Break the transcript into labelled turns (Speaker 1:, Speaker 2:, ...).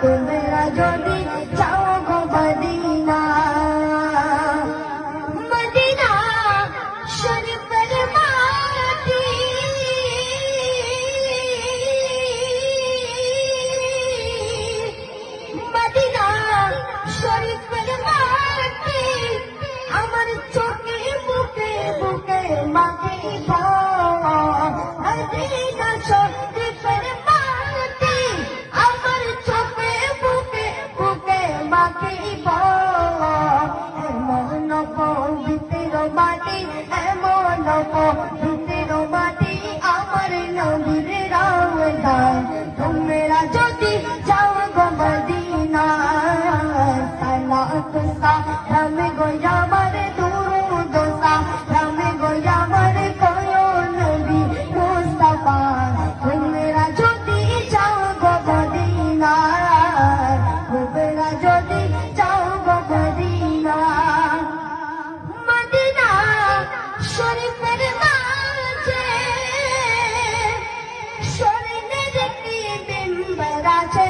Speaker 1: তোমরা যদি যাও গো মদিনা, মদিনা শরীফের মাটি, মদিনা শরীফের মাটি আমার চোখে বুকে বুকে মাখিব। মদিনা শরীফের মাটি আমার চোখে বুকে বুকে মাখিব। এমন পবিত্র মাটি, এমন পবিত্র মাটি আমার নবীর রওজা। তোমরা যদি যাও গো মদিনা, সালাত সালাম গো আমার দুরূদ সালাম গো আমার কোয়ো নবী মুস্তাফা। তোমরা যদি যাও গো মদিনা, তোমরা যদি যাও গো মদিনা, মদিনা শরীফের মাঝে স্বর্ণের একটি মিম্বার আছে।